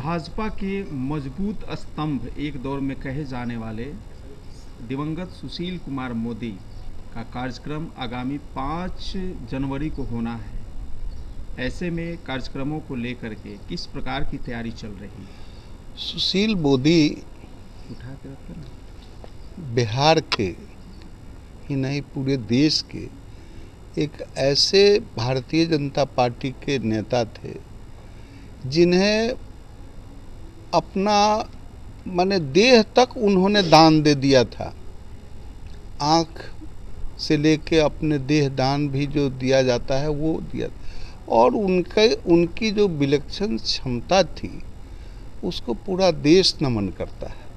भाजपा के मजबूत स्तंभ एक दौर में कहे जाने वाले दिवंगत सुशील कुमार मोदी का कार्यक्रम आगामी 5 जनवरी को होना है। ऐसे में कार्यक्रमों को लेकर के किस प्रकार की तैयारी चल रही है? सुशील मोदी उठा के रखते ना। बिहार के ही नहीं पूरे देश के एक ऐसे भारतीय जनता पार्टी के नेता थे जिन्हें अपना माने देह तक उन्होंने दान दे दिया था। आँख से लेके अपने देह दान भी जो दिया जाता है वो दिया, और उनकी जो विलक्षण क्षमता थी उसको पूरा देश नमन करता है।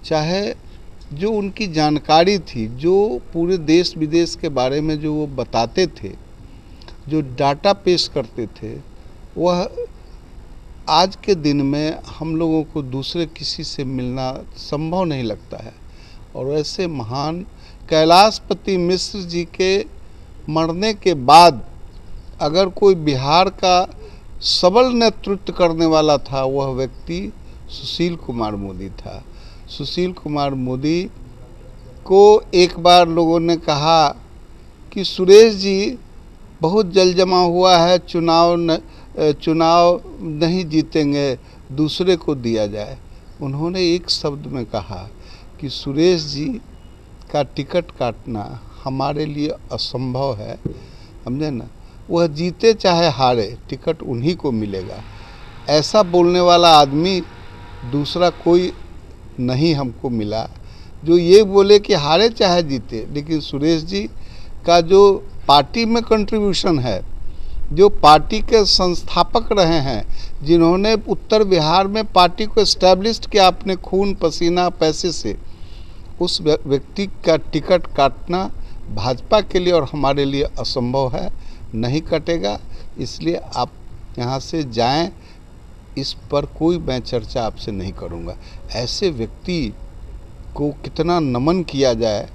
चाहे जो उनकी जानकारी थी, जो पूरे देश विदेश के बारे में जो वो बताते थे, जो डाटा पेश करते थे, वह आज के दिन में हम लोगों को दूसरे किसी से मिलना संभव नहीं लगता है। और ऐसे महान कैलाशपति मिश्र जी के मरने के बाद अगर कोई बिहार का सबल नेतृत्व करने वाला था, वह व्यक्ति सुशील कुमार मोदी था। सुशील कुमार मोदी को एक बार लोगों ने कहा कि सुरेश जी बहुत जल जमा हुआ है, चुनाव नहीं जीतेंगे, दूसरे को दिया जाए। उन्होंने एक शब्द में कहा कि सुरेश जी का टिकट काटना हमारे लिए असंभव है, समझे ना। वह जीते चाहे हारे, टिकट उन्हीं को मिलेगा। ऐसा बोलने वाला आदमी दूसरा कोई नहीं हमको मिला जो ये बोले कि हारे चाहे जीते। लेकिन सुरेश जी का जो पार्टी में कंट्रीब्यूशन है, जो पार्टी के संस्थापक रहे हैं, जिन्होंने उत्तर बिहार में पार्टी को एस्टैब्लिश किया अपने खून पसीना पैसे से, उस व्यक्ति का टिकट काटना भाजपा के लिए और हमारे लिए असंभव है, नहीं कटेगा। इसलिए आप यहाँ से जाएं, इस पर कोई मैं चर्चा आपसे नहीं करूँगा। ऐसे व्यक्ति को कितना नमन किया जाए,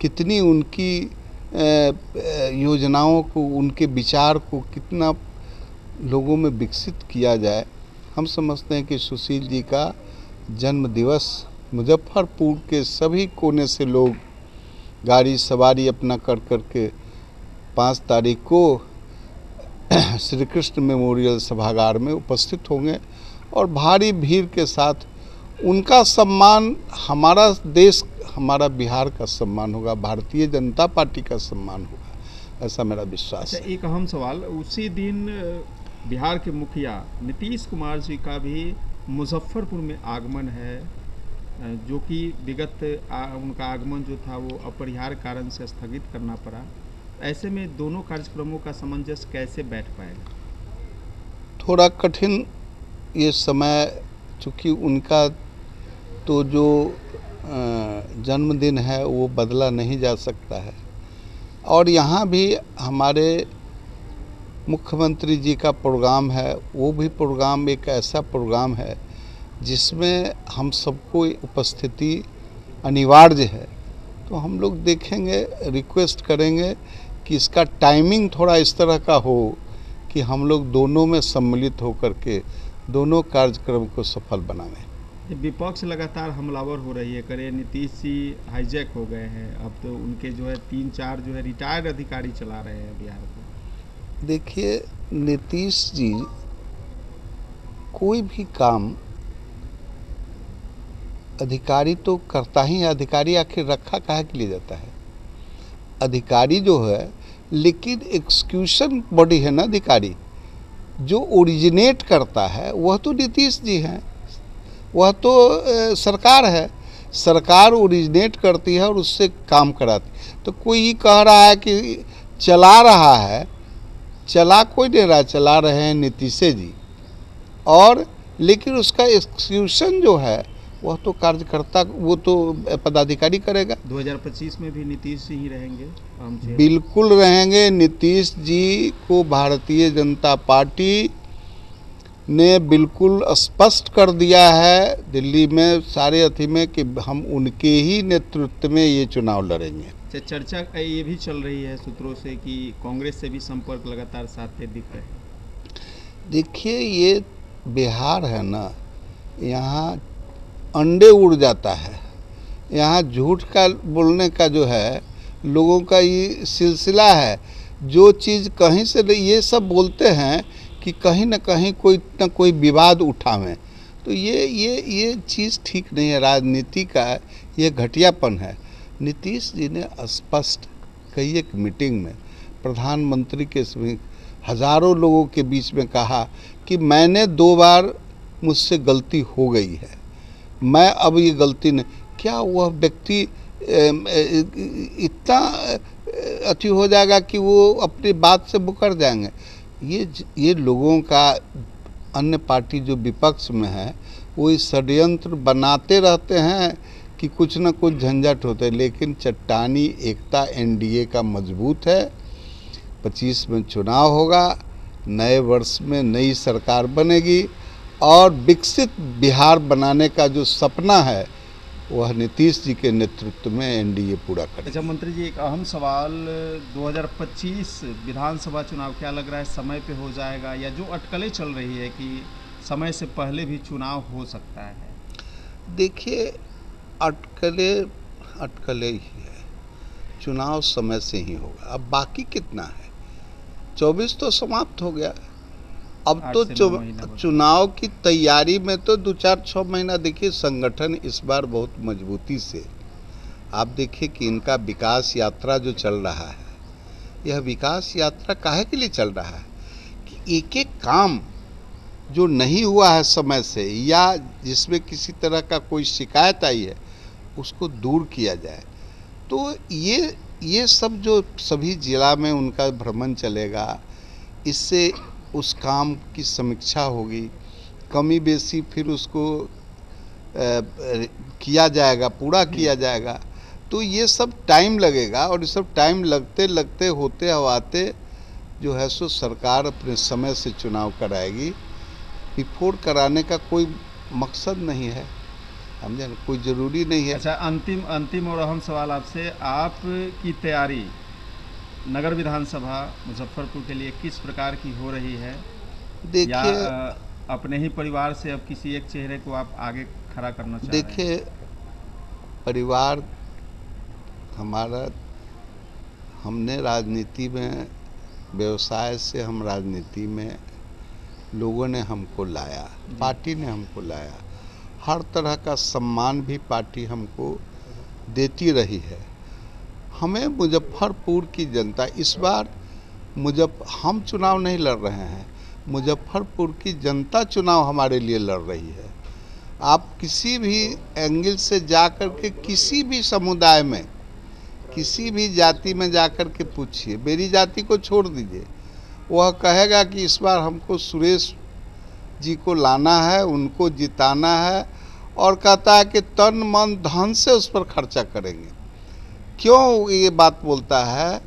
कितनी उनकी योजनाओं को, उनके विचार को कितना लोगों में विकसित किया जाए। हम समझते हैं कि सुशील जी का जन्म दिवस मुजफ्फरपुर के सभी कोने से लोग गाड़ी सवारी अपना कर के 5 तारीख को श्री कृष्ण मेमोरियल सभागार में उपस्थित होंगे और भारी भीड़ के साथ उनका सम्मान, हमारा देश, हमारा बिहार का सम्मान होगा, भारतीय जनता पार्टी का सम्मान होगा, ऐसा मेरा विश्वास है। एक अहम सवाल, उसी दिन बिहार के मुखिया नीतीश कुमार जी का भी मुजफ्फरपुर में आगमन है, जो कि विगत उनका आगमन जो था वो अपरिहार्य कारण से स्थगित करना पड़ा। ऐसे में दोनों कार्यक्रमों का सामंजस्य कैसे बैठ पाएगा? थोड़ा कठिन ये समय, चूँकि उनका तो जो जन्मदिन है वो बदला नहीं जा सकता है। और यहाँ भी हमारे मुख्यमंत्री जी का प्रोग्राम है, वो भी प्रोग्राम एक ऐसा प्रोग्राम है जिसमें हम सबको उपस्थिति अनिवार्य है। तो हम लोग देखेंगे, रिक्वेस्ट करेंगे कि इसका टाइमिंग थोड़ा इस तरह का हो कि हम लोग दोनों में सम्मिलित होकर के दोनों कार्यक्रम को सफल बनावें। विपक्ष लगातार हमलावर हो रही है, करे नीतीश जी हाईजैक हो गए हैं, अब तो उनके जो है 3-4 जो है रिटायर्ड अधिकारी चला रहे हैं बिहार को। देखिए, नीतीश जी कोई भी काम अधिकारी तो करता ही है। अधिकारी आखिर रखा काहे के लिए जाता है? अधिकारी जो है, लेकिन एक्सिक्यूशन बॉडी है ना अधिकारी, जो ओरिजिनेट करता है वह तो नीतीश जी हैं, वह तो सरकार है। सरकार ओरिजिनेट करती है और उससे काम कराती। तो कोई ये कह रहा है कि चला रहा है, चला कोई नहीं रहा, चला रहे हैं नीतीश जी। और लेकिन उसका एक्सिक्यूशन जो है वह तो कार्यकर्ता, वो तो पदाधिकारी करेगा। 2025 में भी नीतीश जी ही रहेंगे? बिल्कुल रहेंगे। नीतीश जी को भारतीय जनता पार्टी ने बिल्कुल स्पष्ट कर दिया है दिल्ली में सारे अथी में कि हम उनके ही नेतृत्व में ये चुनाव लड़ेंगे। चर्चा ये भी चल रही है सूत्रों से कि कांग्रेस से भी संपर्क लगातार साधते दिख रहे हैं। देखिए, ये बिहार है ना, यहाँ अंडे उड़ जाता है। यहाँ झूठ का बोलने का जो है लोगों का ये सिलसिला है। जो चीज़ कहीं से ये सब बोलते हैं कि कहीं ना कहीं कोई ना कोई विवाद उठावें, तो ये चीज़ ठीक नहीं है। राजनीति का ये घटियापन है। नीतीश जी ने स्पष्ट कई एक मीटिंग में प्रधानमंत्री के हजारों लोगों के बीच में कहा कि मैंने 2 बार मुझसे गलती हो गई है, मैं अब ये गलती नहीं। क्या वह व्यक्ति इतना अति हो जाएगा कि वो अपनी बात से मुकर जाएंगे? ये लोगों का, अन्य पार्टी जो विपक्ष में है वो इस षड्यंत्र बनाते रहते हैं कि कुछ न कुछ झंझट होते हैं, लेकिन चट्टानी एकता एनडीए का मजबूत है। 25 में चुनाव होगा, नए वर्ष में नई सरकार बनेगी और विकसित बिहार बनाने का जो सपना है वह नीतीश जी के नेतृत्व में एनडीए पूरा करेगा। अच्छा मंत्री जी, एक अहम सवाल, 2025 विधानसभा चुनाव क्या लग रहा है समय पे हो जाएगा, या जो अटकलें चल रही है कि समय से पहले भी चुनाव हो सकता है? देखिए, अटकलें ही है, चुनाव समय से ही होगा। अब बाकी कितना है? 24 तो समाप्त हो गया। अब तो चुनाव की तैयारी में तो 2-4-6 महीना। देखिए, संगठन इस बार बहुत मजबूती से, आप देखिए कि इनका विकास यात्रा जो चल रहा है, यह विकास यात्रा काहे के लिए चल रहा है कि एक एक काम जो नहीं हुआ है समय से, या जिसमें किसी तरह का कोई शिकायत आई है, उसको दूर किया जाए। तो ये सब जो सभी जिला में उनका भ्रमण चलेगा, इससे उस काम की समीक्षा होगी, कमी बेसी फिर उसको किया जाएगा, पूरा किया जाएगा। तो ये सब टाइम लगेगा, और ये सब टाइम लगते लगते होते हवाते जो है सो सरकार अपने समय से चुनाव कराएगी। बिफोर कराने का कोई मकसद नहीं है, समझे, कोई ज़रूरी नहीं है। अच्छा, अंतिम और अहम सवाल आपसे, आपकी तैयारी नगर विधानसभा मुजफ्फरपुर के लिए किस प्रकार की हो रही है? देखिए, या अपने ही परिवार से अब किसी एक चेहरे को आप आगे खड़ा करना चाह रहे हैं? देखिए, परिवार हमारा, हमने राजनीति में, व्यवसाय से हम राजनीति में, लोगों ने हमको लाया, पार्टी ने हमको लाया, हर तरह का सम्मान भी पार्टी हमको देती रही है। हमें मुजफ्फरपुर की जनता, इस बार हम चुनाव नहीं लड़ रहे हैं, मुजफ्फरपुर की जनता चुनाव हमारे लिए लड़ रही है। आप किसी भी एंगल से जाकर के किसी भी समुदाय में, किसी भी जाति में जाकर के पूछिए, मेरी जाति को छोड़ दीजिए, वह कहेगा कि इस बार हमको सुरेश जी को लाना है, उनको जिताना है, और कहता है कि तन मन धन से उस पर खर्चा करेंगे। क्यों ये बात बोलता है?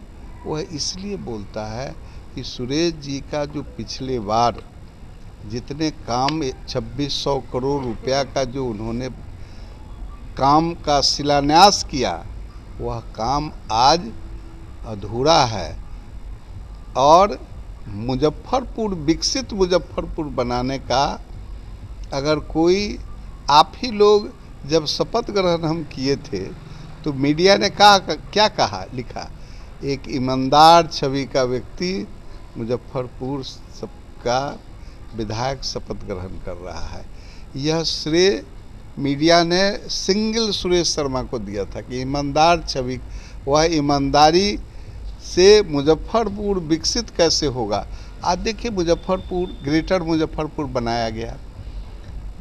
वह इसलिए बोलता है कि सुरेश जी का जो पिछले बार जितने काम 2600 करोड़ रुपया का जो उन्होंने काम का शिलान्यास किया, वह काम आज अधूरा है। और मुजफ्फरपुर, विकसित मुजफ्फरपुर बनाने का, अगर कोई, आप ही लोग जब शपथ ग्रहण हम किए थे तो मीडिया ने क्या कहा, लिखा, एक ईमानदार छवि का व्यक्ति मुजफ्फरपुर का विधायक शपथ ग्रहण कर रहा है। यह श्रेय मीडिया ने सिंगल सुरेश शर्मा को दिया था कि ईमानदार छवि, वह ईमानदारी से मुजफ्फरपुर विकसित कैसे होगा। आज देखिए, मुजफ्फरपुर, ग्रेटर मुजफ्फरपुर बनाया गया,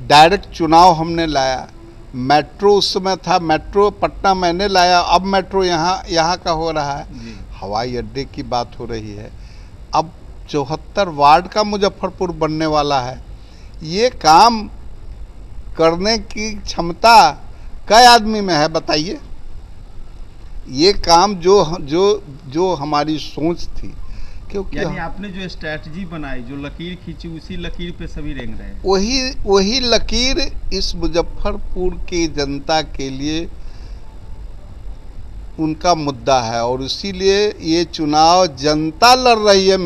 डायरेक्ट चुनाव हमने लाया, मेट्रो उस समय था, मेट्रो पटना मैंने लाया, अब मेट्रो यहाँ का हो रहा है, हवाई अड्डे की बात हो रही है, अब 74 वार्ड का मुजफ्फरपुर बनने वाला है। ये काम करने की क्षमता कई आदमी में है, बताइए? ये काम जो हमारी सोच थी, क्योंकि यानी आपने जो स्ट्रैटेजी बनाई, जो लकीर खींची, उसी लकीर पे सभी रेंग रहे हैं। वही लकीर इस मुजफ्फरपुर की जनता के लिए उनका मुद्दा है, और इसीलिए ये चुनाव जनता लड़ रही है।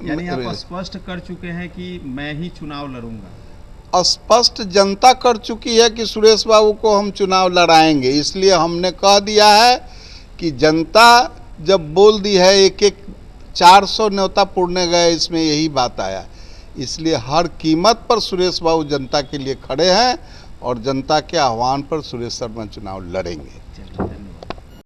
यानी आप स्पष्ट कर चुके हैं कि मैं ही चुनाव लड़ूंगा। स्पष्ट जनता कर चुकी है कि सुरेश बाबू को हम चुनाव लड़ाएंगे, इसलिए हमने कह दिया है कि जनता जब बोल दी है, एक एक 400 न्योता पुरने गए, इसमें यही बात आया, इसलिए हर कीमत पर सुरेश बाबू जनता के लिए खड़े हैं और जनता के आह्वान पर सुरेश शर्मा चुनाव लड़ेंगे।